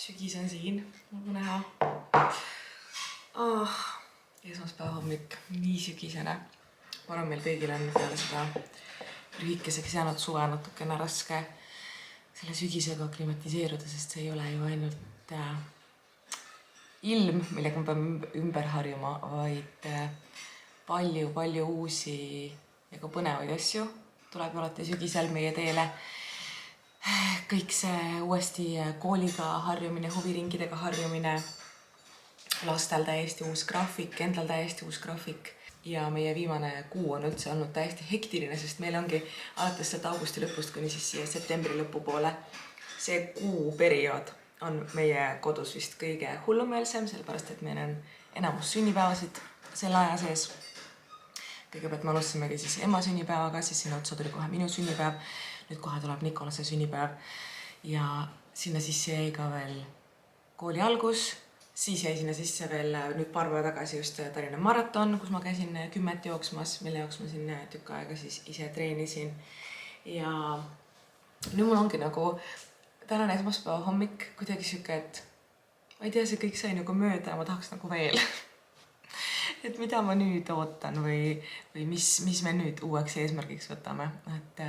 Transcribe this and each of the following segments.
Sügis on siin, nagu näha. Esmaspäeva hommik, nii sügisene. Ma arvan, meil kõigil on peale seda lühikeseks jäänud suve natukene raske selle sügisega klimatiseeruda, sest see ei ole ju ainult ilm, millega me peame ümber harjuma, vaid palju uusi ja ka põnevaid asju tuleb alati sügisel meie teele. Kõik see uuesti kooliga harjumine, huviringidega harjumine, lastel täiesti uus graafik, endal täiesti uus graafik ja meie viimane kuu on üldse olnud täiesti hektiline, sest meil ongi alates sealt augusti lõpust kuni siis siia septembri lõpupoole. See kuuperiood on meie kodus vist kõige hullumeelsem, sellepärast et meil on enamus sünnipäevasid selle aja sees. Kõigepealt me alustamegi siis ema sünnipäevaga, siis sinna otsa tuli kohe minu sünnipäev. Nüüd kohe tuleb Nikolase sünnipäev ja sinna sisse jäi ka veel kooli algus. Siis jäi sinna sisse veel nüüd paar päeva tagasi just Tallinna maraton, kus ma käisin 10 jooksmas, mille jaoks ma siin tükk aega siis ise treenisin. Ja nüüd mul ongi nagu tänane esmaspäeva hommik kuidagi siuke, et ma ei tea, see kõik sai nagu mööda ja ma tahaks nagu veel. Et mida ma nüüd ootan või mis me nüüd uueks eesmärgiks võtame. Et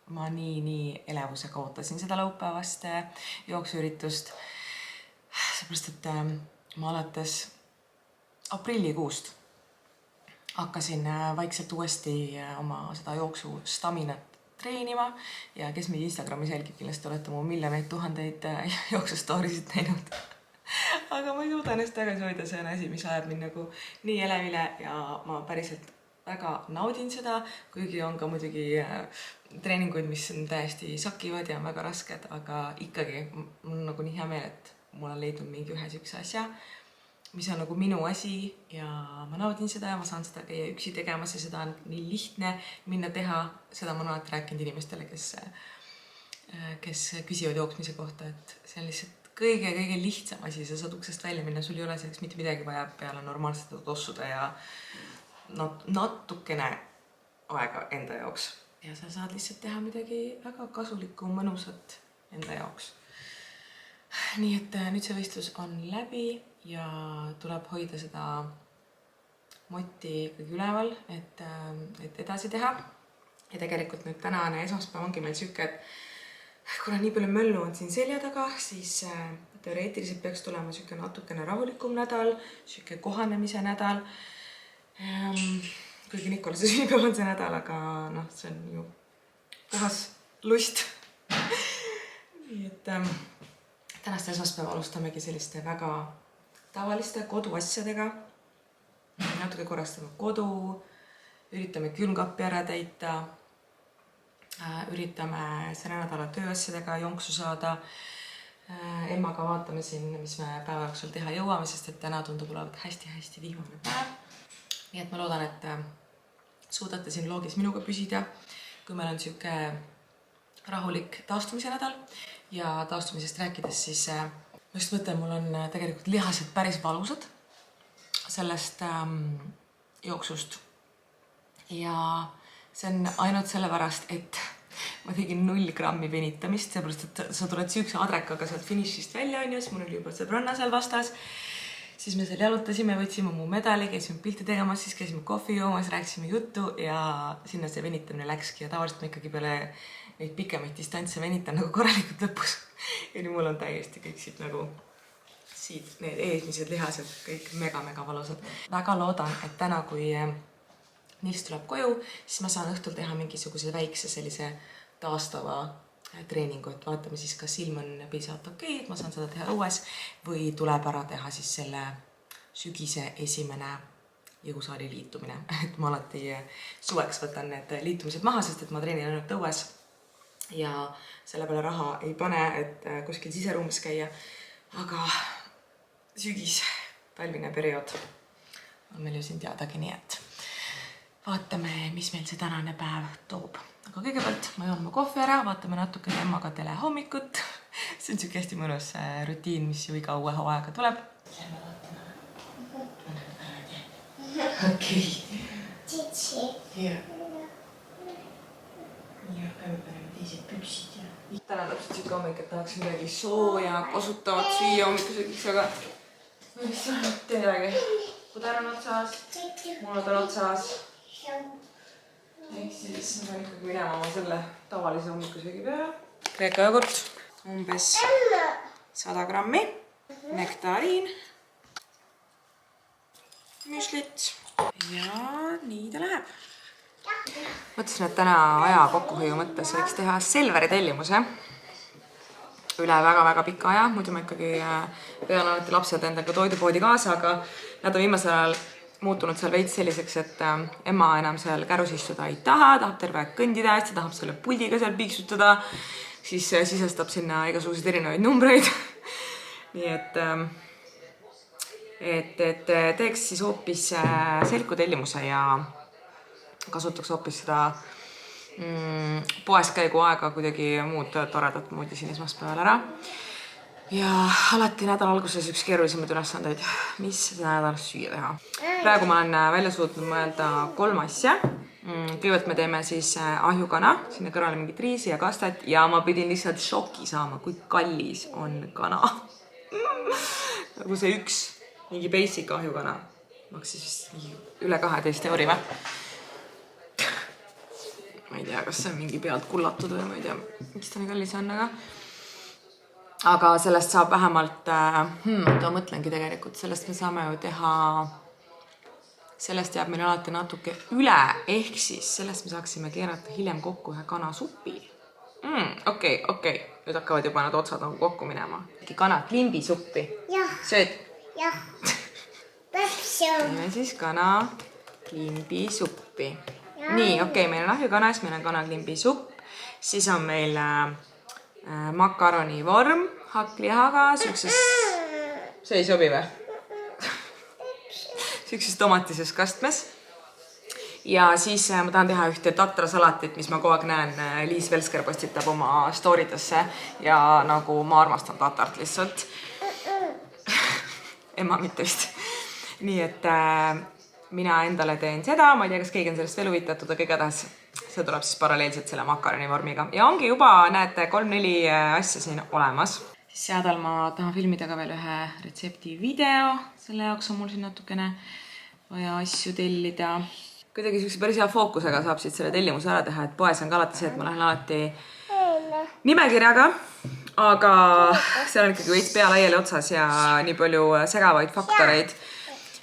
ma nii elevusega ootasin seda laupäevast jooksuüritust. Seepärast, et ma alates aprillikuust hakkasin vaikselt uuesti oma seda jooksu staminat treenima ja kes meid Instagramis jälgib, kindlasti olete mu miljoneid tuhandeid jooksustoorisid teinud. Aga ma ei suuda ennast tagasi hoida, see on asi, mis ajab mind nagu nii elevile ja ma päriselt väga naudin seda, kuigi on ka muidugi treeninguid, mis on täiesti sakivad ja on väga rasked, aga ikkagi mul on nagu nii hea meel, et mul on leidnud mingi ühe sükse asja, mis on nagu minu asi ja ma naudin seda ja ma saan seda käia üksi tegemas ja seda on nii lihtne minna teha. Seda ma olen alati rääkinud inimestele, kes küsivad jooksmise kohta, et see on lihtsalt kõige lihtsam asi, sa saad uksest välja minna, sul ei ole selleks mitte midagi vaja peale normaalselt tossuda ja natukene aega enda jaoks. Ja sa saad lihtsalt teha midagi väga kasulikku, mõnusat enda jaoks. Nii et nüüd see võistlus on läbi ja tuleb hoida seda motti ikkagi üleval, et edasi teha. Ja tegelikult nüüd tänane esmaspäev ongi meil siuke, et kuna nii palju möllu on siin selja taga, siis teoreetiliselt peaks tulema siuke natukene rahulikum nädal, siuke kohanemise nädal. Kuigi Nikolase sünnipäev on see nädal, aga see on ju puhas lust. Nii et tänast esmaspäeva alustamegi selliste väga tavaliste koduasjadega. Natuke korrastame kodu, üritame külmkappi ära täita, üritame selle nädala tööasjadega jonksu saada. Emmaga vaatame siin, mis me päeva jooksul teha jõuame, sest et täna tundub olevat hästi vihmane päev. Nii et ma loodan, et suudate siin vlogis minuga püsida, kui meil on siuke rahulik taastumise nädal. Ja taastumisest rääkides, siis ma just mõtlen, mul on tegelikult lihased päris valusad sellest jooksust. Ja see on ainult sellepärast, et ma tegin 0 grammi venitamist, seepärast, et sa tuled siukse adrekaga sealt finišist välja, siis mul oli juba sõbranna seal vastas. Siis me seal jalutasime, võtsime mu medali, käisime pilti tegemas, siis käisime kohvi joomas, rääkisime juttu ja sinna see venitamine läkski. Ja tavaliselt ma ikkagi peale neid pikemaid distantse venitan nagu korralikult lõpus. Ja nüüd mul on täiesti kõik siit nagu need eesmised lihased, kõik mega valusad. Väga loodan, et täna, kui Nils tuleb koju, siis ma saan õhtul teha mingisuguse väikse sellise taastava treeningu, et vaatame siis, kas ilm on piisavalt okei, et ma saan seda teha õues või tuleb ära teha siis selle sügise esimene jõusaali liitumine. Et ma alati suveks võtan need liitumised maha, sest et ma treenin ainult õues ja selle peale raha ei pane, et kuskil siseruumis käia. Aga sügis, talvine periood on meil ju siin teadagi, nii et vaatame, mis meil see tänane päev toob. Aga kõigepealt ma joon oma kohvi ära, vaatame natuke Emmaga telehommikut. See on siuke hästi mõnus rutiin, mis ju iga uue hooaega tuleb. Lähme vaatame. Okei. Ja. Ja, päeva paneme teised püpsid ja täna täpselt siuke hommik, et tahaksin midagi sooja, kosutavat süüa hommikusöögiks, aga ma lihtsalt teadagi. Puder on otsas, munad on otsas. Ehk siis ma pean ikkagi minema oma selle tavalise hommikusöögi peale. Kreeka jogurt, umbes 100 grammi, nektariin, müslit ja nii ta läheb. Mõtlesin, et täna aja kokkuhoiu mõttes võiks teha Selveri tellimuse üle väga-väga pika aja, muidu ma ikkagi pean alati lapsed endaga toidupoodi kaasa, aga nad on viimasel ajal muutunud seal veits selliseks, et ema enam seal kärus istuda ei taha, tahab terve aeg kõndida hästi, tahab selle puldiga seal piiksutada, siis sisestab sinna igasuguseid erinevaid numbreid. Nii et teeks siis hoopis selku tellimuse ja kasutaks hoopis seda poes käigu aega kuidagi muud toredat moodi siin esmaspäeval ära. Ja alati nädala alguses üks keerulisemaid ülesandeid, mis seda nädalas süüa teha. Praegu ma olen välja suutnud mõelda 3 asja. Kõigepealt me teeme siis ahjukana, sinna kõrvale mingit riisi ja kastet ja ma pidin lihtsalt šoki saama, kui kallis on kana. Nagu see üks mingi basic ahjukana maksis vist üle 12 euri või? Ma ei tea, kas see on mingi pealt kullatud või ma ei tea, miks ta nii kallis on, aga sellest saab vähemalt, ma mõtlengi tegelikult, sellest me saame ju teha, sellest jääb meil alati natuke üle, ehk siis sellest me saaksime keerata hiljem kokku ühe kanasupi. Okei, nüüd hakkavad juba need otsad nagu kokku minema. Kana klimbisuppi. Sööd? Jah. Teeme siis kana klimbisuppi. Nii, meil on ahjukanas, meil on kanaklimbisupp, siis on meil makaronivorm hakklihaga, siukses, see ei sobi või? Siukses tomatises kastmes. Ja siis ma tahan teha ühte tatrasalatit, mis ma kogu aeg näen, Liis Velsker postitab oma storidesse ja nagu ma armastan tatart lihtsalt. Emma mitte vist. Nii et mina endale teen seda, ma ei tea, kas keegi on sellest veel huvitatud, aga igatahes see tuleb siis paralleelselt selle makaronivormiga. Ja ongi juba, näete, 3-4 asja siin olemas. Seadal ma tahan filmida ka veel ühe retsepti video. Selle jaoks on mul siin natukene vaja asju tellida. Kuidagi siukse päris hea fookusega saab siit selle tellimuse ära teha, et poes on ka alati see, et ma lähen alati nimekirjaga, aga seal on ikkagi veits pea laiali otsas ja nii palju segavaid faktoreid,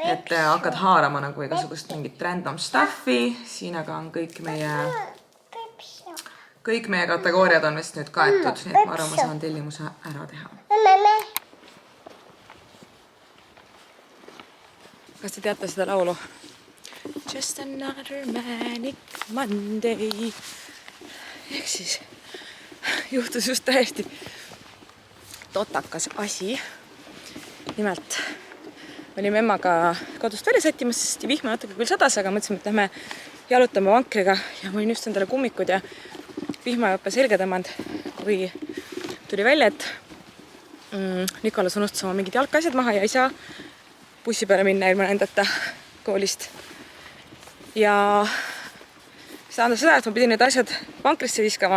et hakkad haarama nagu igasugust mingit random stuffi. Siin aga on kõik meie kategooriad on vist nüüd kaetud, nii et ma arvan, ma saan tellimuse ära teha. Kas te teate seda laulu? Just another manic Monday. Ehk siis juhtus just täiesti totakas asi. Nimelt olime emmaga kodust välja sättimas, sest vihma natuke küll sadas, aga mõtlesime, et lähme jalutame vankriga ja ma olin just endale kummikud ja vihmajoppe selga tõmmanud, kui tuli välja, et Nikolas unustas oma mingid jalkaasjad maha ja ei saa bussi peale minna ilma nendeta koolist. Ja see tähendab seda, et ma pidin need asjad vankrisse viskama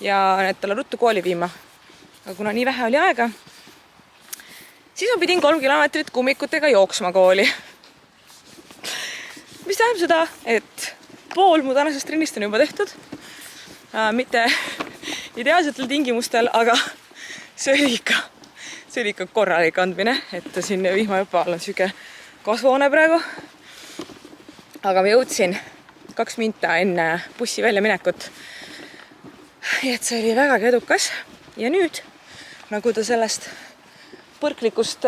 ja need talle ruttu kooli viima. Aga kuna nii vähe oli aega, siis ma pidin 3 kilomeetrit kummikutega jooksma kooli. Mis tähendab seda, et pool mu tänasest trennist on juba tehtud. Mitte ideaalsetel tingimustel, aga see oli ikka korralik andmine, et siin vihmajopa all on süge kasvuhoone praegu. Aga ma jõudsin 2 minta enne bussi välja minekut. Et see oli vägagi edukas. Ja nüüd, nagu te sellest põrklikust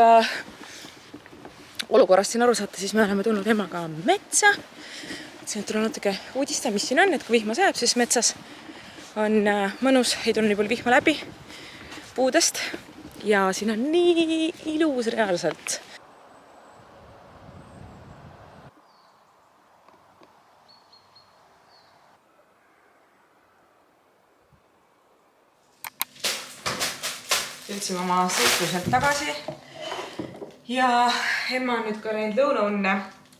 olukorrast siin aru saate, siis me oleme tulnud emaga metsa. Siin tuleb natuke uudista, mis siin on, et kui vihma sajab, siis metsas on mõnus, ei tule nii palju vihma läbi puudest ja siin on nii ilus reaalselt. Jõudsime oma sõitluselt tagasi ja emma on nüüd ka läinud lõunaunne,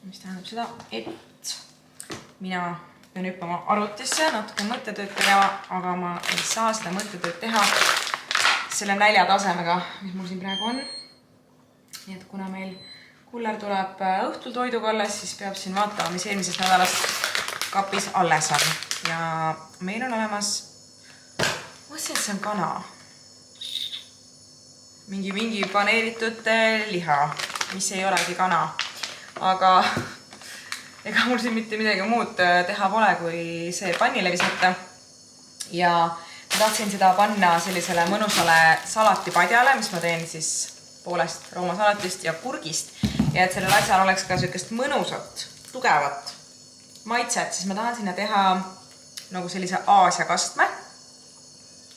mis tähendab seda, et mina pean hüppama arvutisse, natuke mõttetööd tegema, aga ma ei saa seda mõttetööd teha selle nälja tasemega, mis mul siin praegu on. Nii et kuna meil kuller tuleb õhtul toiduga alles, siis peab siin vaatama, mis eelmisest nädalast kapis alles on. Ja meil on olemas, mõtlesin, et see on kana. Mingi paneeritud liha, mis ei olegi kana. Aga ega mul siin mitte midagi muud teha pole, kui see pannile visata. Ja ma tahtsin seda panna sellisele mõnusale salatipadjale, mis ma teen siis poolest roomasalatist ja kurgist. Ja et sellel asjal oleks ka sellist mõnusat, tugevat maitset, siis ma tahan sinna teha nagu sellise Aasia kastme,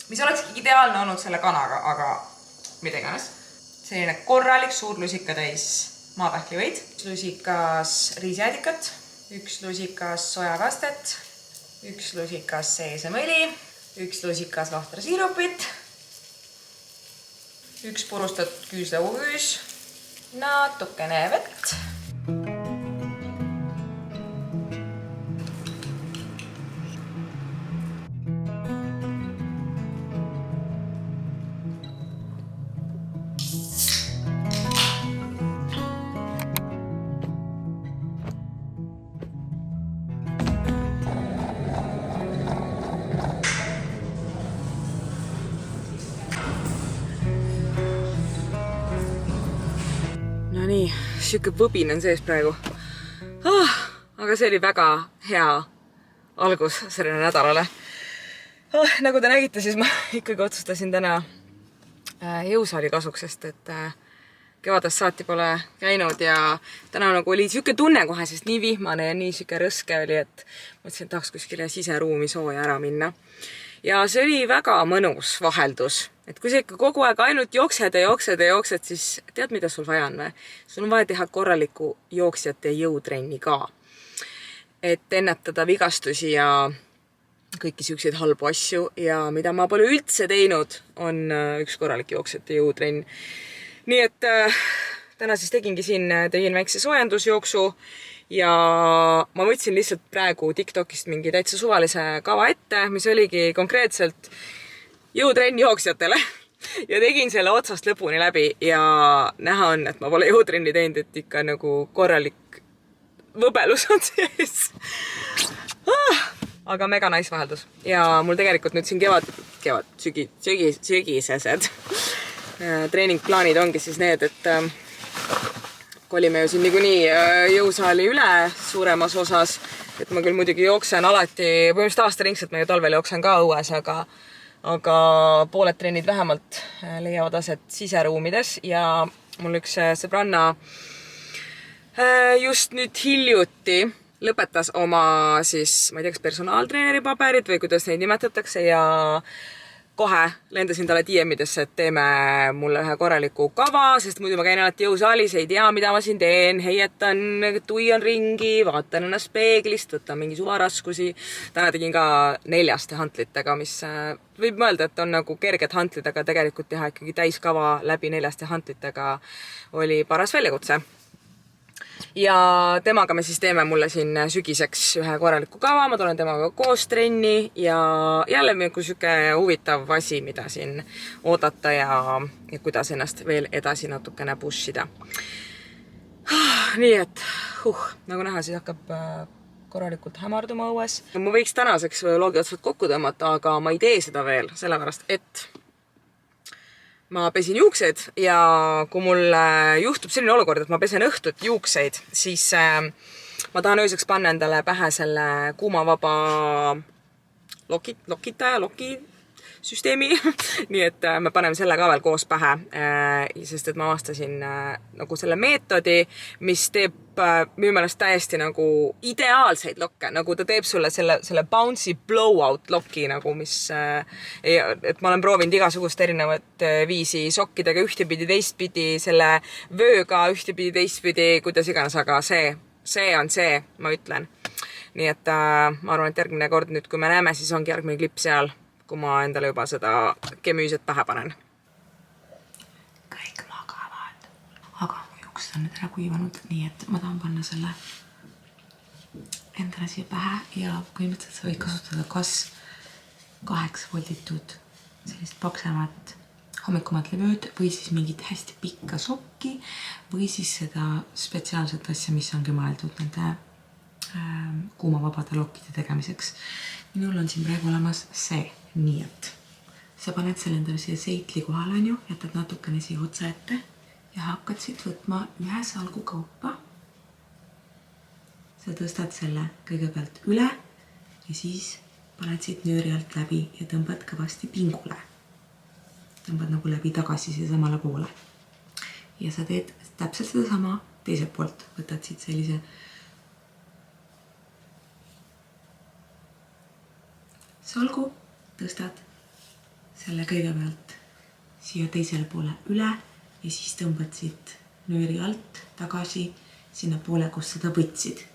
mis oleks ideaalne olnud selle kanaga, aga mida iganes. Selline korralik suur lusika täis maapähklivõid, 1 lusikas riisijäädikat, 1 lusikas sojakastet, 1 lusikas seesemõli, 1 lusikas lahtrasiirupit, 1 purustatud küüslauaküüs, natukene vett. No nii, siuke võbin on sees praegu. Aga see oli väga hea algus sellele nädalale. Nagu te nägite, siis ma ikkagi otsustasin täna jõusaali kasuks, sest et kevadest saati pole käinud ja täna nagu oli siuke tunne kohe, sest nii vihmane ja nii siuke rõske oli, et mõtlesin, et tahaks kuskile siseruumi sooja ära minna. Ja see oli väga mõnus vaheldus. Et kui sa ikka kogu aeg ainult jooksed, siis tead, mida sul vaja on? Sul on vaja teha korralikku jooksjate jõutrenni ka. Et ennetada vigastusi ja kõiki siukseid halbu asju. Ja mida ma pole üldse teinud, on üks korralik jooksjate jõutrenn. Nii et täna siis tegin väikse soojendusjooksu ja ma võtsin lihtsalt praegu TikTokist mingi täitsa suvalise kava ette, mis oligi konkreetselt jõutrenn jooksjatele ja tegin selle otsast lõpuni läbi ja näha on, et ma pole jõutrenni teinud, et ikka nagu korralik võbelus on sees. Aga mega nice vaheldus ja mul tegelikult nüüd siin sügisesed treeningplaanid ongi siis need, et kolime ju siin niikuinii jõusaali üle suuremas osas, et ma küll muidugi jooksen alati, põhimõtteliselt aastaringselt ma ju talvel jooksen ka õues, aga pooled trennid vähemalt leiavad aset siseruumides ja mul üks sõbranna just nüüd hiljuti lõpetas oma siis, ma ei tea, kas personaaltreeneri paberid või kuidas neid nimetatakse ja kohe lendasin talle DM-idesse, et teeme mulle ühe korraliku kava, sest muidu ma käin alati jõusaalis, ei tea, mida ma siin teen, heietan, tuian ringi, vaatan ennast peeglist, võtan mingi suvaraskusi. Täna tegin ka 4 hantlitega, mis võib mõelda, et on nagu kerged hantlid, aga tegelikult teha ikkagi täiskava läbi 4 hantlitega oli paras väljakutse. Ja temaga me siis teeme mulle siin sügiseks ühe korraliku kava, ma tulen temaga koos trenni ja jälle mingi siuke huvitav asi, mida siin oodata ja kuidas ennast veel edasi natukene pushida. Nii et, nagu näha, siis hakkab korralikult hämarduma õues. Ma võiks tänaseks loogi otsad kokku tõmmata, aga ma ei tee seda veel, sellepärast et ma pesin juuksed ja kui mul juhtub selline olukord, et ma pesen õhtut juukseid, siis ma tahan ööseks panna endale pähe selle kuumavaba lokisüsteemi. Nii et me paneme selle ka veel koos pähe, sest et ma avastasin nagu selle meetodi, mis teeb minu meelest täiesti nagu ideaalseid lokke, nagu ta teeb sulle selle bouncy blowout loki, nagu mis, et ma olen proovinud igasugust erinevat viisi sokkidega ühtepidi, teistpidi, selle vööga ühtepidi, teistpidi, kuidas iganes, aga see on see, ma ütlen. Nii et ma arvan, et järgmine kord nüüd, kui me näeme, siis ongi järgmine klipp seal, kui ma endale juba seda kemüüset pähe panen. Kõik magavad. Aga mu juuksed on nüüd ära kuivanud, nii et ma tahan panna selle endale siia pähe ja põhimõtteliselt sa võid kasutada kas 8 volditud sellist paksemat hommikumat levööd või siis mingit hästi pikka sokki või siis seda spetsiaalset asja, mis ongi mõeldud nende kuumavabade lokkide tegemiseks. Minul on siin praegu olemas see, nii et sa paned selle endale siia seitli kohale, on ju, jätad natukene siia otsa ette ja hakkad siit võtma ühe salgu kaupa. Sa tõstad selle kõigepealt üle ja siis paned siit nööri alt läbi ja tõmbad kõvasti pingule. Tõmbad nagu läbi tagasi siia samale poole. Ja sa teed täpselt seda sama teiselt poolt. Võtad siit sellise salgu, tõstad selle kõigepealt siia teisele poole üle ja siis tõmbad siit nööri alt tagasi sinna poole, kus seda võtsid.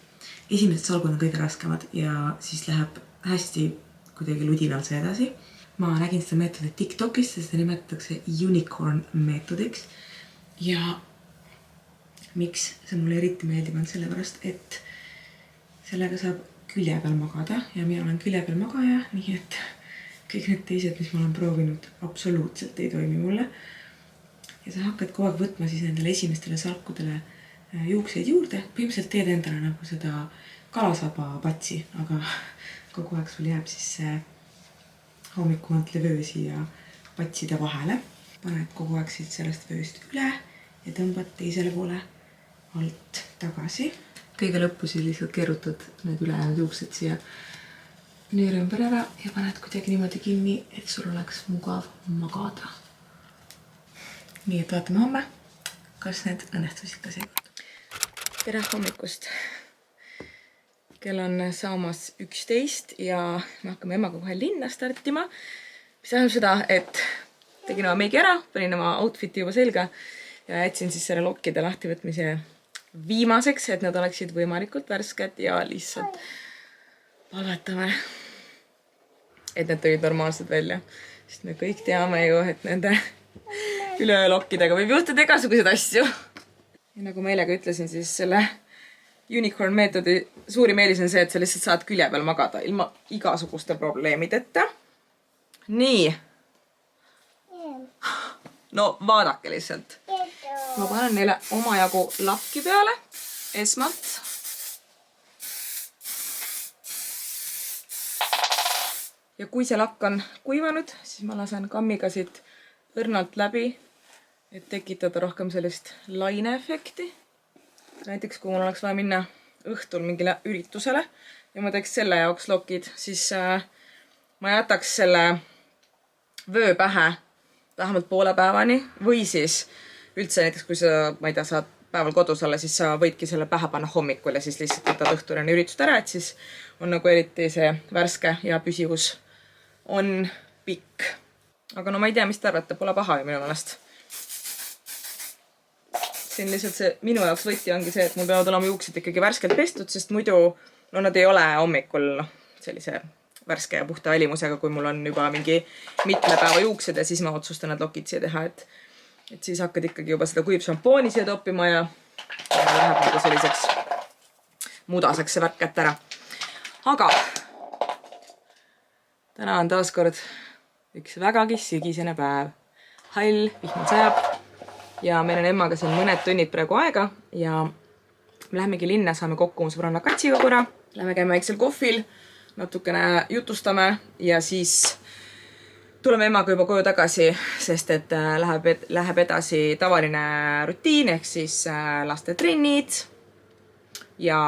Esimesed salgud on kõige raskemad ja siis läheb hästi kuidagi ludinal see edasi. Ma nägin seda meetodit TikTokist ja seda nimetatakse unicorn meetodiks. Ja miks see mulle eriti meeldib on sellepärast, et sellega saab külje peal magada ja mina olen külje peal magaja, nii et kõik need teised, mis ma olen proovinud, absoluutselt ei toimi mulle. Ja sa hakkad kogu aeg võtma siis nendele esimestele salkudele juukseid juurde. Põhimõtteliselt teed endale nagu seda kalasaba patsi, aga kogu aeg sul jääb siis see hommikumalt levöö siia patside vahele. Paned kogu aeg siit sellest vööst üle ja tõmbad teisele poole alt tagasi. Kõige lõppu siis lihtsalt keerutad need ülejäänud juuksed siia nööri ümber ära ja paned kuidagi niimoodi kinni, et sul oleks mugav magada. Nii et vaatame homme, kas need õnnestusid ka seekord. Tere hommikust! Kell on saamas 11 ja me hakkame emaga kohe linna startima. Mis tähendab seda, et tegin oma meigi ära, panin oma outfiti juba selga ja jätsin siis selle lokkide lahtivõtmise viimaseks, et nad oleksid võimalikult värsked ja lihtsalt palvetame, et need tulid normaalselt välja. Sest me kõik teame ju, et nende üleöölokkidega võib juhtuda igasuguseid asju. Ja nagu ma eilegi ütlesin, siis selle unicorn meetodi suurim eelis on see, et sa lihtsalt saad külje peal magada ilma igasuguste probleemideta. Nii. No vaadake lihtsalt. Ma panen neile omajagu lakki peale esmalt. Ja kui see lakk on kuivanud, siis ma lasen kammiga siit õrnalt läbi, et tekitada rohkem sellist laineefekti. Näiteks kui mul oleks vaja minna õhtul mingile üritusele ja ma teeks selle jaoks lokid, siis ma jätaks selle vöö pähe vähemalt poole päevani või siis üldse näiteks kui sa, ma ei tea, saad päeval kodus olla, siis sa võidki selle pähe panna hommikul ja siis lihtsalt võtad õhtuline üritust ära, et siis on nagu eriti see värske ja püsivus on pikk. Aga no ma ei tea, mis te arvate, pole paha ju minu meelest. Siin lihtsalt see minu jaoks võti ongi see, et mul peavad olema juuksed ikkagi värskelt pestud, sest muidu no nad ei ole hommikul sellise värske ja puhta välimusega, kui mul on juba mingi mitme päeva juuksed ja siis ma otsustan need lokid siia teha, et siis hakkad ikkagi juba seda kuivšampooni siia toppima ja läheb nagu selliseks mudaseks see värk kätte ära. Aga täna on taaskord üks vägagi sügisene päev. Hall, vihmad sajab ja meil on emmaga siin mõned tunnid praegu aega ja me lähemegi linna, saame kokku mu sõbranna Katsiga korra. Lähme käime väiksel kohvil, natukene jutustame ja siis tuleme emaga juba koju tagasi, sest et läheb edasi tavaline rutiin, ehk siis laste trennid ja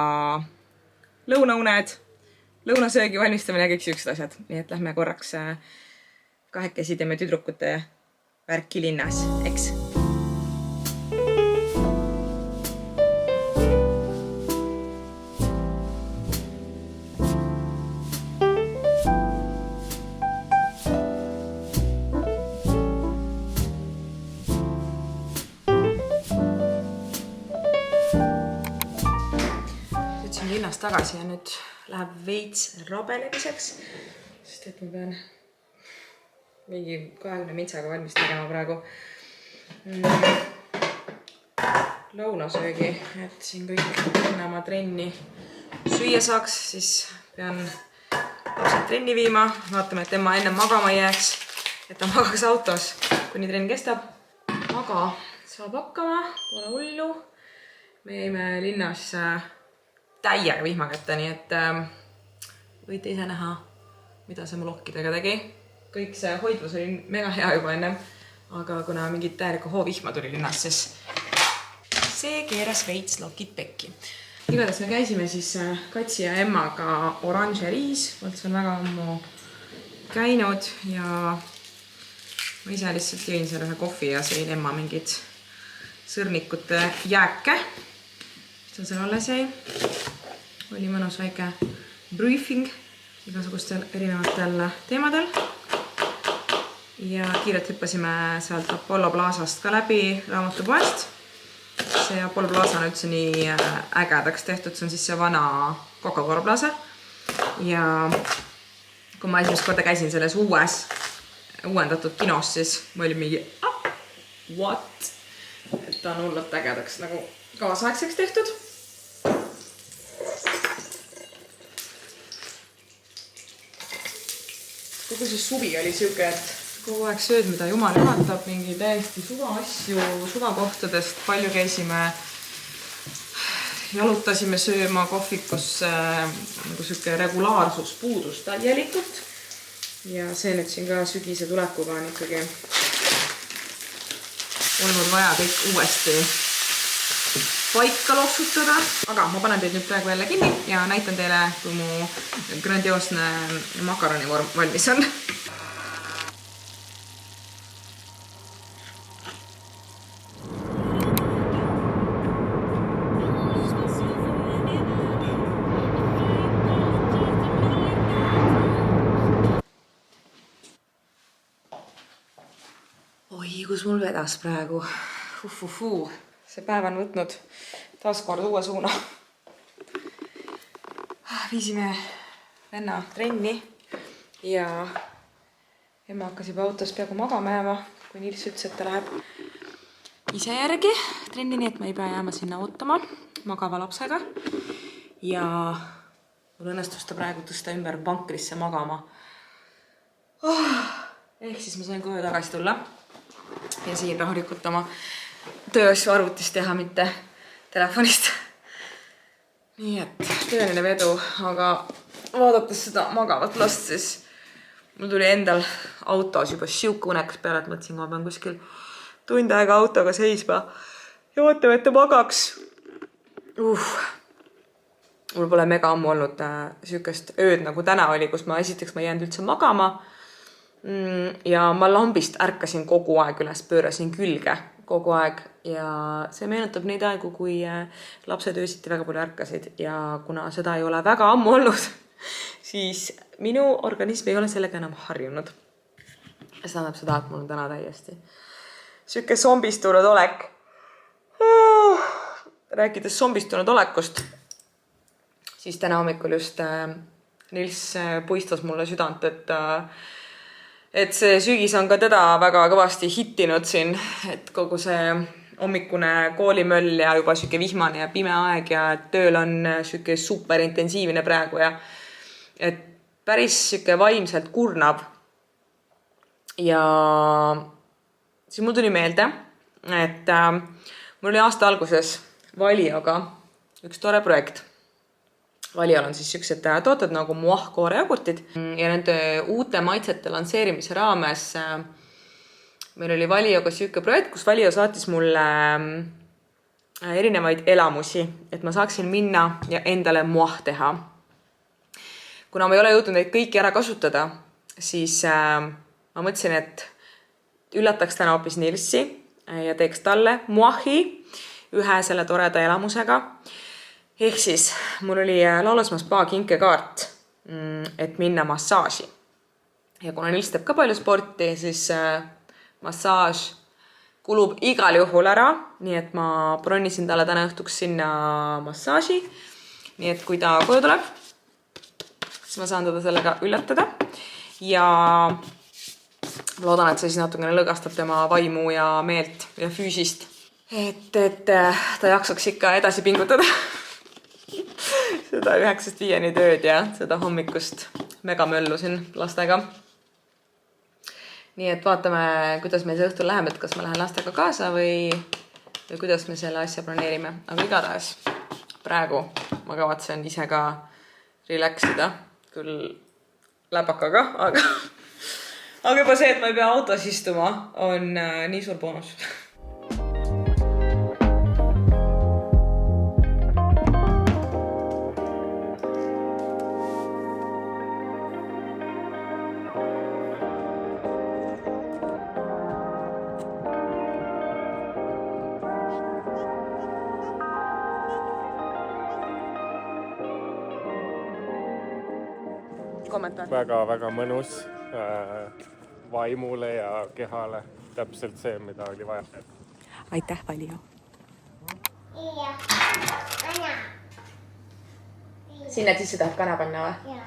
lõunauned, lõunasöögi valmistamine ja kõik siuksed asjad. Nii et lähme korraks kahekesi teeme tüdrukute värki linnas, eks? Linnast tagasi ja nüüd läheb veits rabelemiseks, sest et ma pean mingi 20 mintsaga valmis tegema praegu lõunasöögi, et siin kõik enne oma trenni süüa saaks, siis pean lapsed trenni viima. Vaatame, et ema enne magama ei jääks, et ta magaks autos, kuni trenn kestab. Aga saab hakkama, pole hullu. Me jäime linnas täiega vihma kätte, nii et võite ise näha, mida see mu lokkidega tegi. Kõik see hoidlus oli mega hea juba ennem, aga kuna mingit täielikku hoovihma tuli linnas, siis see keeras veits lokid pekki. Igatahes me käisime siis Katsi ja emmaga Oranžeriis, oled seal väga ammu käinud ja ma ise lihtsalt jõin seal ühe kohvi ja sõin emma mingid sõrnikute jääke. See seal alles jäi. Oli mõnus väike briefing igasugustel erinevatel teemadel. Ja kiirelt hüppasime sealt Apollo Plaazast ka läbi raamatupoest. See Apollo Plaza on üldse nii ägedaks tehtud, see on siis see vana Coca-Cola Plaza. Ja kui ma esimest korda käisin selles uuendatud kinos, siis ma olin mingi what? Et ta on hullult ägedaks nagu kaasaegseks tehtud. Kogu see suvi oli siuke, et kogu aeg sööd, mida jumal juhatab, mingi täiesti suva asju, suvakohtadest. Palju käisime, jalutasime sööma kohvikus, nagu siuke regulaarsus puudus täielikult. Ja see nüüd siin ka sügise tulekuga on ikkagi olnud vaja kõik uuesti paika loksutada. Aga ma panen teid nüüd praegu jälle kinni ja näitan teile, kui mu grandioosne makaronivorm valmis on. Oi, kus mul vedas praegu. See päev on võtnud taaskord uue suuna. Viisime venna trenni ja emma hakkas juba autos peaaegu magama jääma, kui Nils ütles, et ta läheb ise järgi trennini, et ma ei pea jääma sinna ootama magava lapsega. Ja mul õnnestus ta praegu tõsta ümber vankrisse magama. Ehk siis ma sain kohe tagasi tulla ja siin rahulikult oma tööasju arvutist teha, mitte telefonist. Nii et tõeline vedu, aga vaadates seda magavat last, siis mul tuli endal autos juba siuke unekas peale, et mõtlesin, ma pean kuskil tund aega autoga seisma ja ootame, et ta magaks. Mul pole mega ammu olnud siukest ööd nagu täna oli, kus ma esiteks ma jäänud üldse magama ja ma lambist ärkasin kogu aeg üles, pöörasin külge kogu aeg ja see meenutab neid aegu, kui lapsed öösiti väga palju ärkasid ja kuna seda ei ole väga ammu olnud, siis minu organism ei ole sellega enam harjunud. See tähendab seda, et mul on täna täiesti siuke zombistunud olek. Rääkides zombistunud olekust, siis täna hommikul just Nils puistas mulle südant, et see sügis on ka teda väga kõvasti hittinud siin, et kogu see hommikune koolimöll ja juba siuke vihmane ja pime aeg ja tööl on siuke super intensiivne praegu ja et päris siuke vaimselt kurnab. Ja siis mul tuli meelde, et mul oli aasta alguses Valioga üks tore projekt. Valiol on siis siuksed tooted nagu Muah koorejogurtid ja nende uute maitsete lansseerimise raames meil oli Valioga siuke projekt, kus Valio saatis mulle erinevaid elamusi, et ma saaksin minna ja endale Muah teha. Kuna ma ei ole jõudnud neid kõiki ära kasutada, siis ma mõtlesin, et üllataks täna hoopis Nilsi ja teeks talle Muahi ühe selle toreda elamusega. Ehk siis mul oli Laulasmaa spa kinkekaart, et minna massaaži. Ja kuna Nils teeb ka palju sporti, siis massaaž kulub igal juhul ära, nii et ma bronnisin talle täna õhtuks sinna massaaži. Nii et kui ta koju tuleb, siis ma saan teda sellega üllatada. Ja loodan, et see siis natukene lõgastab tema vaimu ja meelt ja füüsist. Et ta jaksaks ikka edasi pingutada. seda 9–5 tööd ja seda hommikust megamöllu siin lastega. Nii et vaatame, kuidas meil see õhtul läheb, et kas ma lähen lastega kaasa või kuidas me selle asja planeerime. Aga igatahes praegu ma kavatsen ise ka relaxida, küll läpakaga, aga juba see, et ma ei pea autos istuma, on nii suur boonus. Väga-väga mõnus vaimule ja kehale. Täpselt see, mida oli vaja. Aitäh palju. Sinna sisse tahad kana panna või?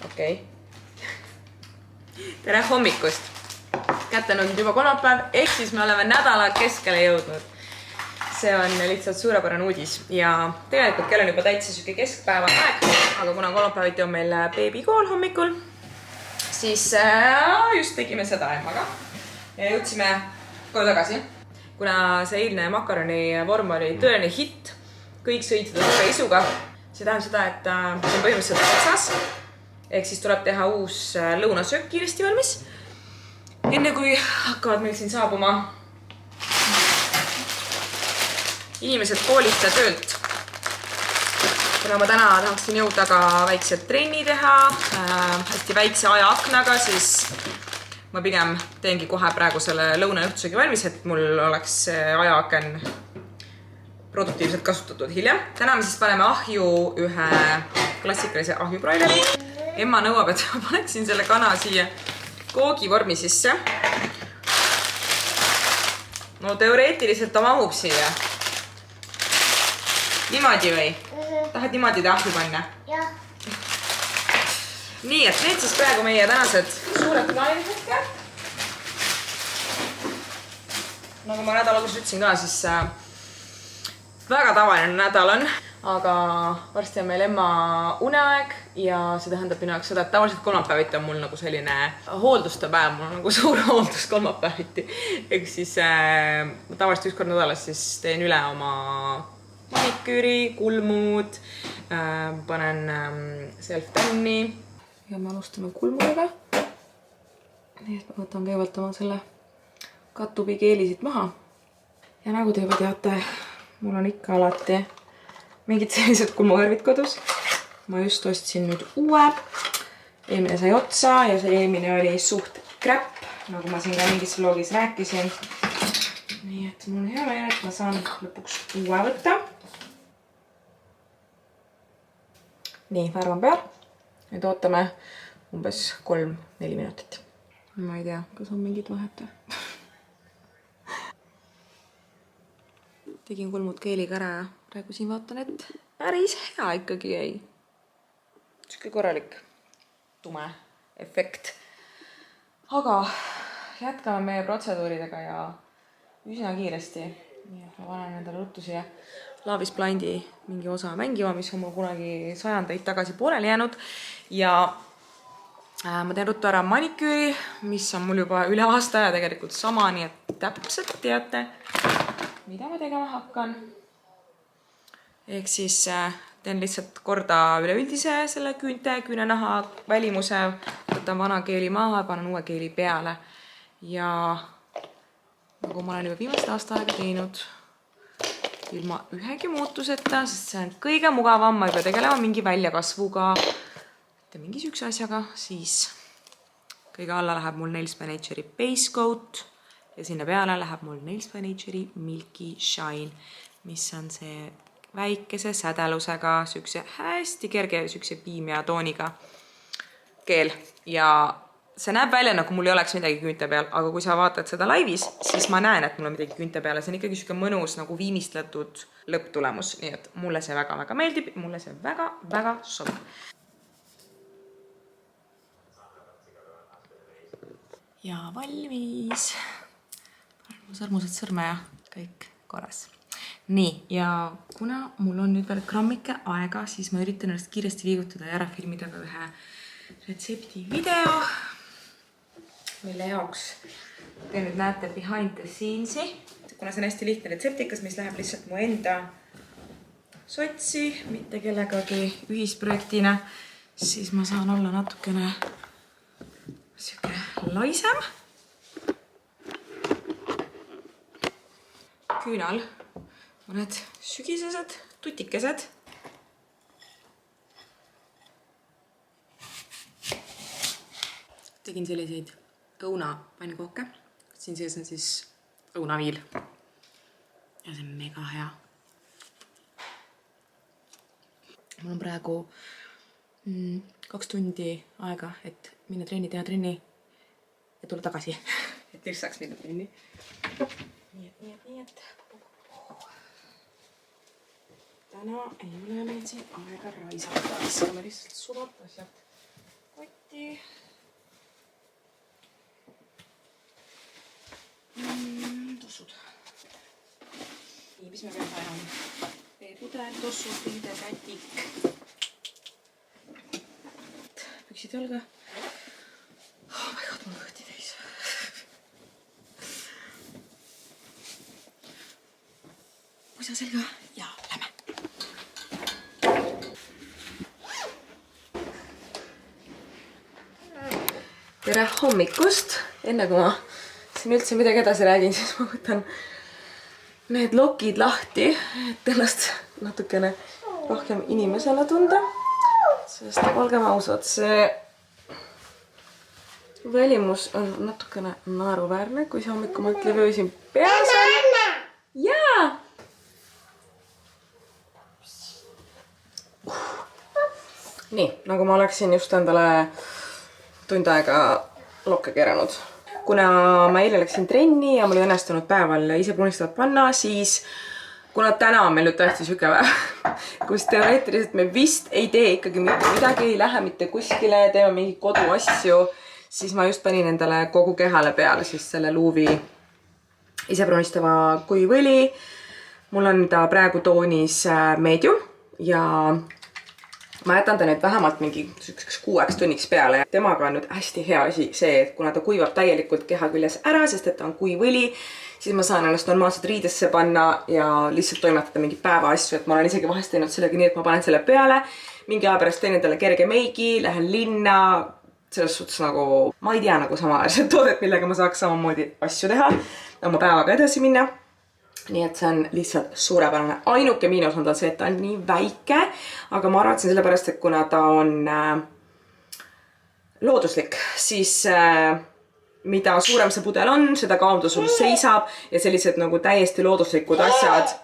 Okei. Tere hommikust. Kätte on juba kolmapäev, ehk siis me oleme nädala keskele jõudnud. See on lihtsalt suurepärane uudis ja tegelikult kell on juba täitsa süke keskpäeva aeg, aga kuna kolmapäeviti on meil beebikool hommikul, siis just tegime seda emmaga ja jõudsime koju tagasi. Kuna see eilne makaroni vorm oli tõeline hitt, kõik sõid seda suure isuga, see tähendab seda, et see on põhimõtteliselt otsas, ehk siis tuleb teha uus lõunasöök kiiresti valmis, enne kui hakkavad meil siin saabuma inimesed koolist ja töölt. Kuna ma täna tahaksin jõuda ka väikselt trenni teha, hästi väikse ajaaknaga, siis ma pigem teengi kohe praegu selle lõuna õhtusöögi valmis, et mul oleks ajaaken produktiivselt kasutatud hiljem. Täna me siis paneme ahju ühe klassikalise ahjubraileri. Emma nõuab, et ma paneksin selle kana siia koogivormi sisse. No teoreetiliselt ta mahub siia. Niimoodi või? Tahad niimoodi ahju panna? Jah. Nii, et need siis praegu meie tänased suured plaanid hetkel. Nagu ma nädal alguses ütlesin ka, siis väga tavaline nädal on, aga varsti on meil emma uneaeg ja see tähendab minu jaoks seda, et tavaliselt kolmapäeviti on mul nagu selline hoolduste päev, mul on nagu suur hooldus kolmapäeviti. Ehk siis tavaliselt üks kord nädalas siis teen üle oma maniküüri, kulmud, panen self-tanni ja me alustame kulmudega. Nii et ma võtan kõigepealt oma selle katupigeeli siit maha. Ja nagu te juba teate, mul on ikka alati mingid sellised kulmuvärvid kodus. Ma just ostsin nüüd uue. Eelmine sai otsa ja see eelmine oli suht kräpp, nagu ma siin ka mingis vlogis rääkisin. Nii et mul on hea meel, et ma saan lõpuks uue võtta. Nii, värv on peal. Nüüd ootame umbes 3–4 minutit. Ma ei tea, kas on mingid vahet. Tegin kulmud keeliga ära ja praegu siin vaatan, et päris hea ikkagi jäi. Siuke korralik tume efekt. Aga jätkame meie protseduuridega ja üsna kiiresti. Nii et ma panen endale ruttu siia Love is Blindi mingi osa mängima, mis on mul kunagi sajandeid tagasi pooleli jäänud. Ja ma teen ruttu ära maniküüri, mis on mul juba üle aasta ja tegelikult sama, nii et täpselt teate, mida ma tegema hakkan. Ehk siis teen lihtsalt korda üleüldise selle küüntenaha välimuse, võtan vana keeli maha ja panen uue keeli peale. Ja nagu ma olen juba viimast aasta aega teinud, ilma ühegi muutuseta, sest see on kõige mugavam, ma ei pea tegelema mingi väljakasvuga, mingi sükse asjaga, siis kõige alla läheb mul Nails by Nature'i Base Coat ja sinna peale läheb mul Nails by Nature'i Milky Shine, mis on see väikese sädelusega, sükse hästi kerge sükse piimja tooniga keel ja see näeb välja, nagu mul ei oleks midagi küünte peal, aga kui sa vaatad seda laivis, siis ma näen, et mul on midagi küünte peale. See on ikkagi siuke mõnus nagu viimistletud lõpptulemus. Nii et mulle see väga-väga meeldib, mulle see väga-väga sobib. Ja valmis. Panen mu sõrmused sõrme ja kõik korras. nii, ja kuna mul on nüüd veel grammike aega, siis ma üritan ennast kiiresti liigutada ja ära filmida ka ühe retsepti video, mille jaoks te nüüd näete behind the scenes'i. Kuna see on hästi lihtne retseptikas, mis läheb lihtsalt mu enda sotsi, mitte kellegagi ühisprojektina, siis ma saan olla natukene siuke laisem. Küünal mõned sügisesed tutikesed. Tegin selliseid õunapannukooke. Siin sees on siis õunaviil. Ja see on mega hea. Mul on praegu 2 tundi aega, et minna trenni, teha trenni ja tulla tagasi. Et just saaks minna trenni. Nii et. Täna ei ole meil siin aega raisata. Saame lihtsalt suvata sealt kotti. Tossud. Nii, mis me veel vaja on? Veepudel, tossud, piide, kätik. Püksid jalga. Oh my god, mul kõhti täis. Pusa selga ja lähme. Tere hommikust! Enne kui ma siin üldse midagi edasi räägin, siis ma võtan need lokid lahti, et ennast natukene rohkem inimesena tunda. Sest olgem ausad, see välimus on natukene naeruväärne, kui see hommikumalt levöö siin peas on. Jaa! Nii, nagu ma oleksin just endale tund aega lokke keranud. Kuna ma eile läksin trenni ja mul ei õnnestunud päeval ise pruunistavat panna, siis kuna täna on meil nüüd tõesti süke päev, kus teoreetiliselt me vist ei tee ikkagi mitte midagi, ei lähe mitte kuskile, teeme mingi koduasju, siis ma just panin endale kogu kehale peale siis selle Luuvi ise pruunistava kuivõli. Mul on ta praegu toonis medium ja ma jätan ta nüüd vähemalt mingi 6 tunniks peale. Temaga on nüüd hästi hea asi see, et kuna ta kuivab täielikult keha küljes ära, sest et ta on kuivõli, siis ma saan ennast normaalselt riidesse panna ja lihtsalt toimetada mingi päeva asju, et ma olen isegi vahest teinud sellega nii, et ma panen selle peale, mingi aja pärast teen endale kerge meigi, lähen linna, selles suhtes nagu, ma ei tea nagu samaväärset toodet, millega ma saaks samamoodi asju teha, oma päevaga edasi minna. Nii et see on lihtsalt suurepärane. Ainuke miinus on tal see, et ta on nii väike, aga ma arvatsin selle pärast, et kuna ta on looduslik, siis mida suurem see pudel on, seda kauem ta sul seisab ja sellised nagu täiesti looduslikud asjad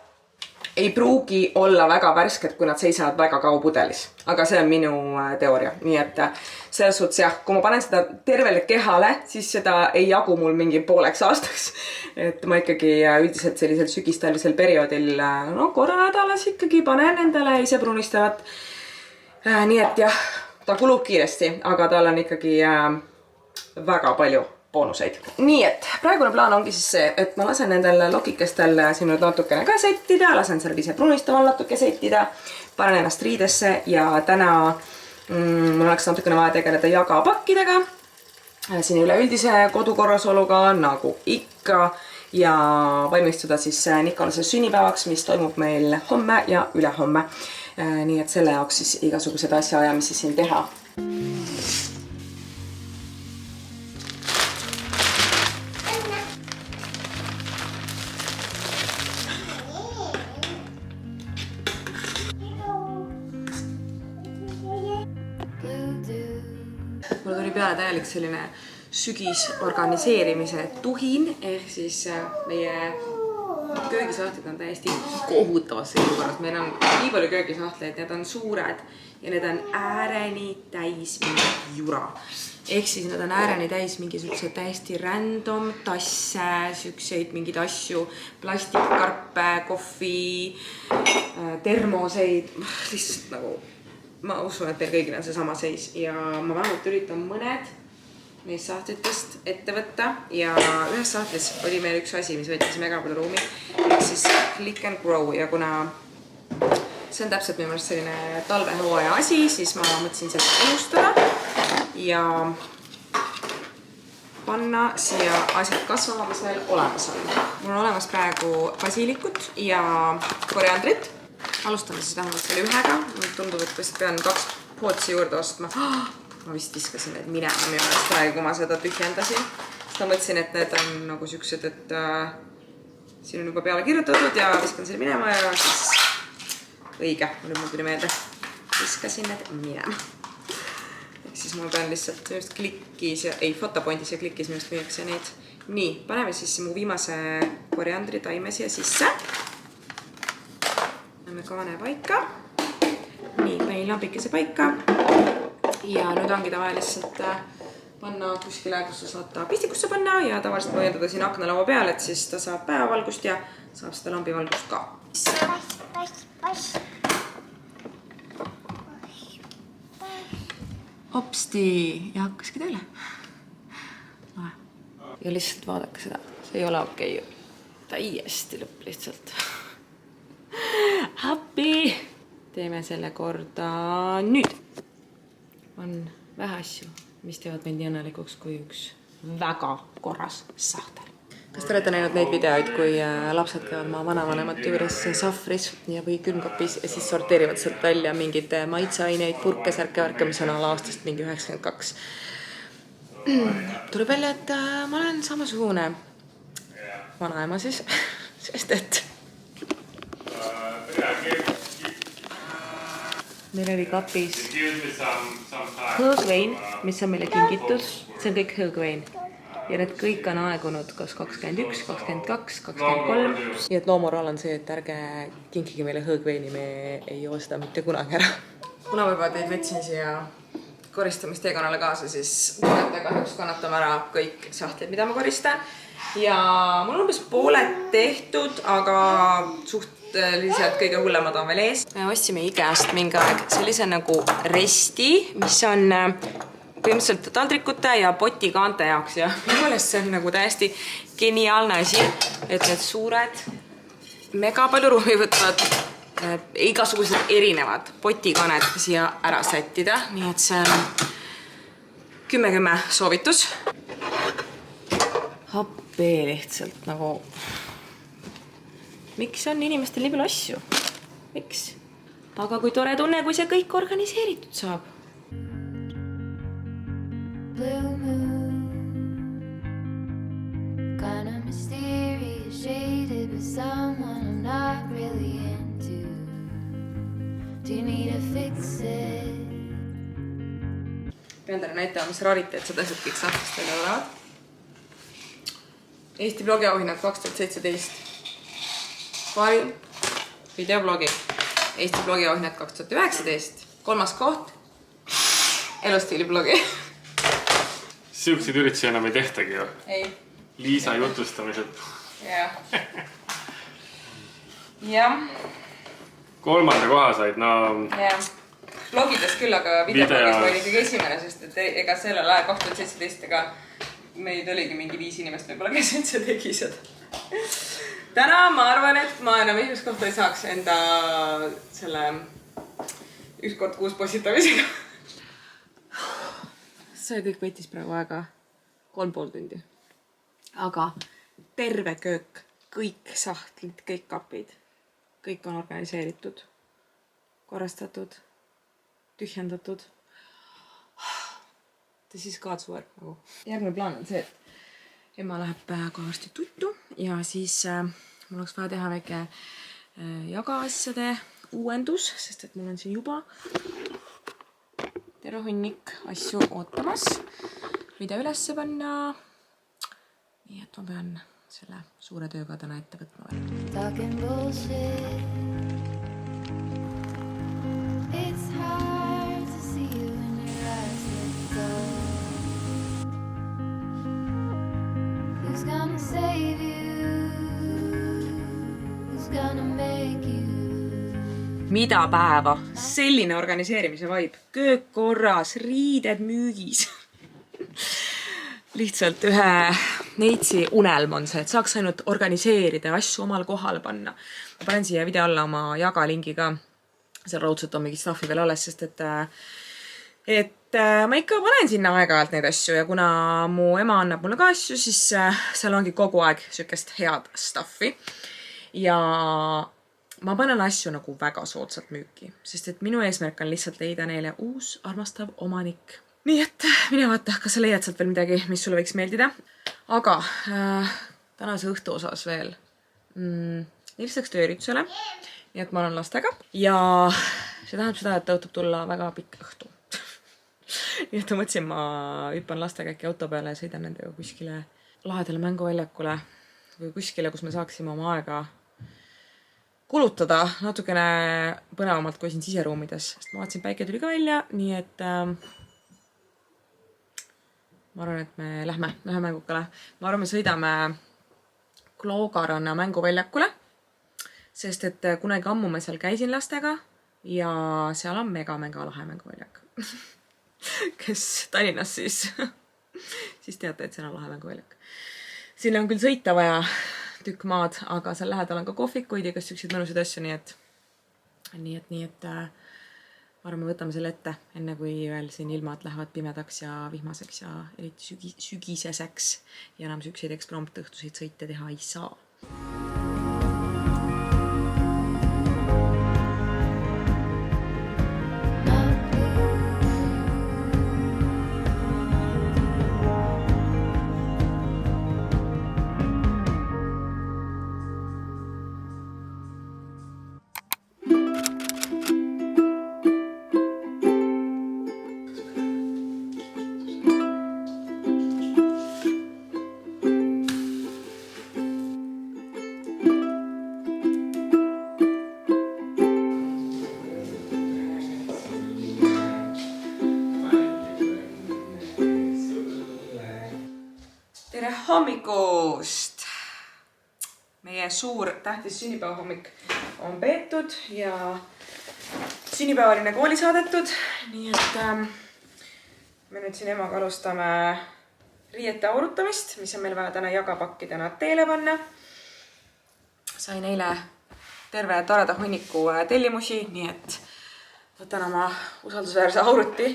ei pruugi olla väga värsked, kui nad seisavad väga kaua pudelis. Aga see on minu teooria. Nii et selles suhtes jah, kui ma panen seda tervele kehale, siis seda ei jagu mul mingi pooleks aastaks. Et ma ikkagi üldiselt sellisel sügistalvisel perioodil korra nädalas ikkagi panen endale ise pruunistavat. Nii et jah, ta kulub kiiresti, aga tal on ikkagi väga palju boonuseid. Nii et praegune plaan ongi siis see, et ma lasen nendel lokikestel siin nüüd natukene ka settida, lasen selle ise pruunistaval natuke settida, panen ennast riidesse ja täna mul oleks natukene vaja tegeleda jagapakkidega siin üleüldise kodukorrasoluga nagu ikka ja valmistuda siis Nikolase sünnipäevaks, mis toimub meil homme ja ülehomme. Nii et selle jaoks siis igasugused asjaajamisi siin teha. Mul tuli peale täielik selline sügis organiseerimise tuhin, ehk siis meie köögisahtlid on täiesti kohutavas seisukorras. Meil on nii palju köögisahtleid, need on suured ja need on ääreni täis mingi jura. Ehk siis need on ääreni täis mingisugused täiesti random tasse, sükseid mingeid asju, plastikkarpe, kohvi, termoseid, lihtsalt nagu ma usun, et teil kõigil on see sama seis ja ma vähemalt üritan mõned neist sahtlitest ette võtta ja ühes sahtlis oli meil üks asi, mis võttis mega palju ruumi, ehk siis Click and Grow ja kuna see on täpselt minu meelest selline talvehooaja asi, siis ma mõtlesin seda unustada ja panna siia asjad kasvama, mis meil olemas on. Mul on olemas praegu basiilikut ja koriandrit. Alustame siis vähemalt selle ühega. Mulle tundub, et vist pean 2 pootsi juurde ostma. Ma vist viskasin need minema minu meelest praegu, kui ma seda tühjendasin. Siis ma mõtlesin, et need on nagu siuksed, et siin on juba peale kirjutatud ja viskan selle minema ja siis õige, mul tuli meelde. Viskasin need minema. Ehk siis ma pean lihtsalt minust klikkis, Fotopointis ja klikkis minust müüakse neid. Nii, paneme siis mu viimase koriandri taime siia sisse. Näeme kaane paika. Nii, panin lambikese paika. Ja nüüd ongi ta vaja lihtsalt panna kuskile, kus sa saad ta pistikusse panna ja tavaliselt mõjendada siin aknalaua peal, et siis ta saab päevavalgust ja saab seda lambivalgust ka. Hopsti ja hakkaski tööle. Ja lihtsalt vaadake seda, see ei ole okei. Täiesti lõpp lihtsalt. Happy! Teeme selle korda nüüd. On vähe asju, mis teevad mind nii õnnelikuks kui üks väga korras sahtel. Kas te olete näinud neid videoid, kui lapsed käivad maa vanavanemate juures sahvris ja või külmkapis ja siis sorteerivad sealt välja mingid maitseaineid, purke, särke, mis on ala aastast mingi 92. Tuleb välja, et ma olen samasugune vanaema siis, sest et meil oli kapis hõõgvein, mis on meile kingitud. See on kõik hõõgvein. Ja need kõik on aegunud kas 21, 22, 23. Ja et loomoral on see, et ärge kinkige meile hõõgveini, me ei joo seda mitte kunagi ära. Kuna ma juba teid võtsin siia koristamisteekonnale kaasa, siis kahjuks kannatame ära kõik sahtlid, mida ma koristan. Ja mul on umbes pooled tehtud, aga suhteliselt kõige hullemad on veel ees. Me ostsime Ikeast mingi aeg sellise nagu resti, mis on põhimõtteliselt taldrikute ja potikaante jaoks ja minu meelest see on nagu täiesti geniaalne asi, et need suured mega palju ruumi võtvad igasugused erinevad potikaaned siia ära sättida, nii et see on 10-10 soovitus. Happe lihtsalt nagu miks on inimestel nii palju asju? Miks? Aga kui tore tunne, kui see kõik organiseeritud saab. Blue moon, kinda mysterious, shaded with someone I'm not really into. Do you need to fix it? Pean teile näitama, mis rariteetsed asjad kõik sahtlist välja tulevad. Eesti blogiauhinnad 2017. Parim videoblogi. Eesti blogiauhinnad 2019. 3. koht. Elustiiliblogi. Siukseid üritusi enam ei tehtagi ju. Ei. Liisa jutustamised. Jah. Jah. 3. koha said, no... Jah. Blogides küll, aga videoblogis oli ikkagi esimene, sest et ega sellel ajal 2017 ega meid oligi mingi 5 inimest võib-olla, kes üldse tegi seda. Täna ma arvan, et ma enam esimest kohta ei saaks enda selle 1 kord 6 postitamisega. See kõik võttis praegu aega 3,5 tundi. Aga terve köök, kõik sahtlid, kõik kapid, kõik on organiseeritud, korrastatud, tühjendatud. This is God's work. Järgmine plaan on see, et ema läheb koharsti tuttu ja siis mul oleks vaja teha väike jagaasjade uuendus, sest et mul on siin juba terve hunnik asju ootamas, mida ülesse panna. Nii et ma pean selle suure tööga täna ette võtma. Talking bullshit. It's hard to see you when your eyes let go. Who's gonna save you? Who's gonna make you? Mida päeva? Selline organiseerimise vaib. Köök korras, riided müügis. lihtsalt ühe neitsi unelm on see, et saaks ainult organiseerida ja asju omal kohale panna. Ma panen siia video alla oma jagalingi ka. Seal raudselt on mingi staffi veel alles, sest et ma ikka panen sinna aeg-ajalt neid asju ja kuna mu ema annab mulle ka asju, siis seal ongi kogu aeg sükest head staffi. Ja ma panen asju nagu väga soodsalt müüki, sest et minu eesmärk on lihtsalt leida neile uus armastav omanik. Nii et mine vaata, kas sa leiad sealt veel midagi, mis sulle võiks meeldida. Aga tänase õhtu osas veel. Nils läks tööüritusele, nii et ma olen lastega. Ja see tähendab seda, et tõotab tulla väga pikk õhtu. Nii et ma mõtlesin, ma hüppan lastega äkki auto peale ja sõidan nendega kuskile lahedale mänguväljakule või kuskile, kus me saaksime oma aega kulutada natukene põnevamalt kui siin siseruumides. Sest ma vaatasin, päike tuli ka välja, nii et ma arvan, et me lähme ühe mängukale. Ma arvan, me sõidame Kloogaranna mänguväljakule, sest et kunagi ammu ma seal käisin lastega ja seal on mega lahe mänguväljak. Kes Tallinnas siis teate, et seal on lahe mänguväljak. Siin on küll sõita vaja tükk maad, aga seal lähedal on ka kohvikuid ja kas süksid mõnusid asju, nii et ma arvan, me võtame selle ette, enne kui veel siin ilmad lähevad pimedaks ja vihmaseks ja eriti sügiseseks ja enam sükseid ekspromptõhtuseid sõite teha ei saa. Tere hommikust! Meie suur tähtis sünnipäevahommik on peetud ja sünnipäevaline kooli saadetud. Nii et me nüüd siin emaga alustame riiete aurutamist, mis on meil vaja täna jagapakkidena teele panna. Sain eile terve toreda hunniku tellimusi, nii et võtan oma usaldusväärse auruti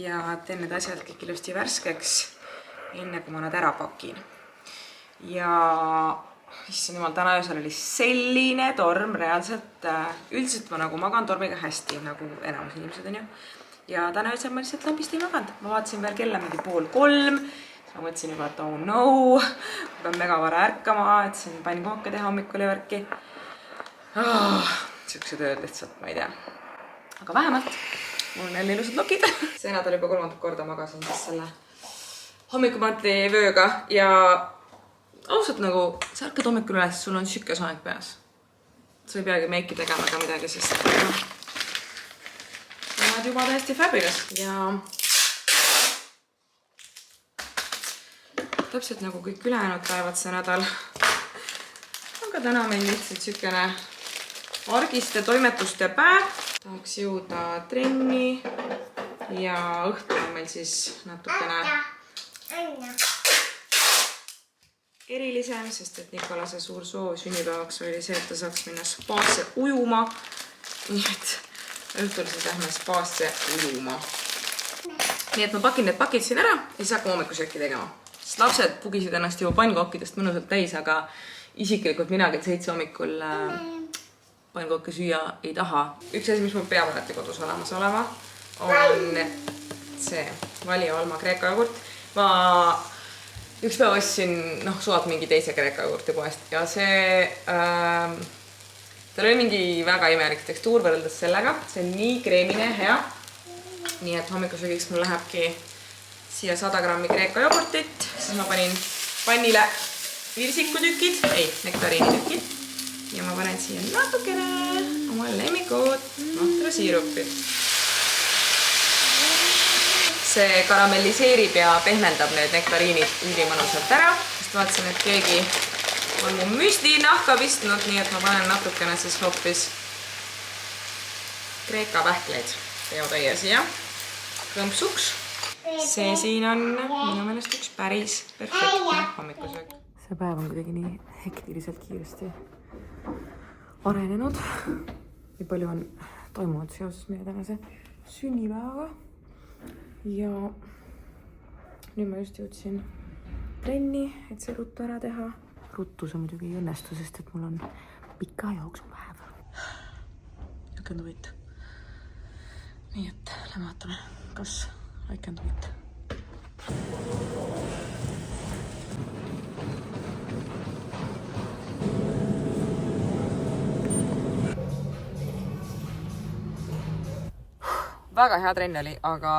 ja teen need asjad kõik ilusti värskeks, enne kui ma nad ära pakin. Ja issand jumal, täna öösel oli selline torm, reaalselt üldiselt ma nagu magan tormiga hästi, nagu enamus inimesed on ju. Ja täna öösel ma lihtsalt lambist ei maganud. Ma vaatasin veel kella mingi 2:30, ma mõtlesin juba, et oh no, ma pean mega vara ärkama, et siin pannkooke teha hommikul ja värki. Siuksed ööd lihtsalt, ma ei tea. Aga vähemalt, mul on jälle ilusad lokid. See nädal juba 3. korda magasin siis selle hommikumatli vööga ja ausalt nagu sa ärkad hommikul üles, sul on sükke soeng peas. Sa ei peagi meiki tegema ega midagi, sest oled juba täiesti fabulous ja täpselt nagu kõik ülejäänud päevad see nädal. Aga täna meil lihtsalt sükene argiste toimetuste päev. Tahaks jõuda trenni ja õhtul on meil siis natukene erilisem, sest et Nikolase suur soov sünnipäevaks oli see, et ta saaks minna spaasse ujuma. Nii et õhtul siis lähme spaasse ujuma. Nii et ma pakin need pakid siin ära ja siis hakkame hommikusööki tegema. Sest lapsed pugisid ennast juba pannkookkidest mõnusalt täis, aga isiklikult mina kell 7 hommikul pannkookke süüa ei taha. Üks asi, mis mul peab alati kodus olemas olema, on see Valio Alma Kreeka jogurt. Ma üks päev ostsin suvalt mingi teise Kreeka jogurti poest ja see tal oli mingi väga imelik tekstuur võrreldes sellega. See on nii kreemine, hea. Nii et hommikusöögiks mul lähebki siia 100 grammi Kreeka jogurtit. Siis ma panin pannile virsikutükid, nektariinitükid. Ja ma panen siia natukene oma lemmikut mahtrasiirupit. See karamelliseerib ja pehmendab need nektariinid ülimõnusalt ära. Sest vaatasin, et keegi on mu müsli nahka pistnud, nii et ma panen natukene siis hoopis Kreeka pähkleid teotäie siia krõmpsuks. see siin on minu meelest üks päris perfektne hommikusöök. See päev on kuidagi nii hektiliselt kiiresti arenenud. Nii palju on toimunud seoses meie tänase sünnipäevaga. Ja nüüd ma just jõudsin trenni, et see ruttu ära teha. Ruttu see muidugi ei õnnestu, sest et mul on pika jooksupäev. I can do it. Nii et lähme vaatame, kas I can do it. Väga hea trenn oli, aga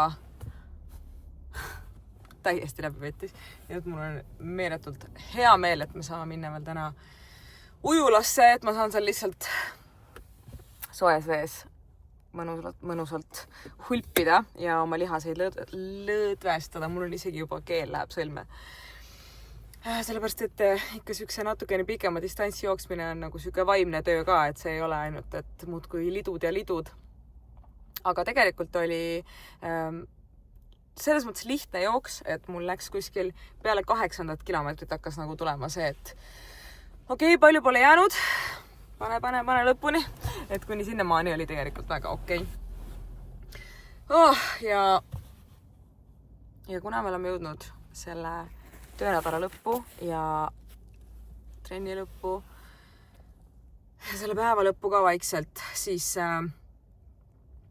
täiesti läbi võttis. Ja et mul on meeletult hea meel, et me saame minna veel täna ujulasse, et ma saan seal lihtsalt soes vees mõnusalt hulpida ja oma lihaseid lõdvestada. Mul on isegi juba keel läheb sõlme. Sellepärast, et ikka sükse natukene pikema distantsi jooksmine on nagu süke vaimne töö ka, et see ei ole ainult, et muud kui lidud ja lidud. Aga tegelikult oli selles mõttes lihtne jooks, et mul läks kuskil peale 8. kilomeetrit hakkas nagu tulema see, et okei, palju pole jäänud, pane lõpuni, et kuni sinnamaani oli tegelikult väga okei. Ja kuna me oleme jõudnud selle töönädala lõppu ja trenni lõppu ja selle päeva lõppu ka vaikselt, siis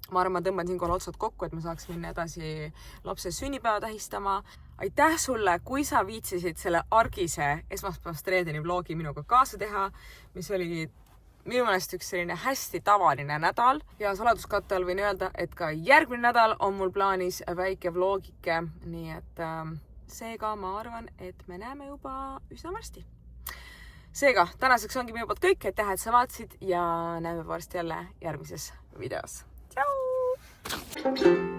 ma arvan, ma tõmban siinkohal otsad kokku, et me saaks minna edasi lapse sünnipäeva tähistama. Aitäh sulle, kui sa viitsisid selle argise esmaspäevast reedeni vlogi minuga kaasa teha, mis oli minu meelest üks selline hästi tavaline nädal. Ja saladuskattel võin öelda, et ka järgmine nädal on mul plaanis väike vlogike. Nii et seega ma arvan, et me näeme juba üsna varsti. Seega, tänaseks ongi minu poolt kõik, et sa vaatasid ja näeme varsti jälle järgmises videos. Ciao!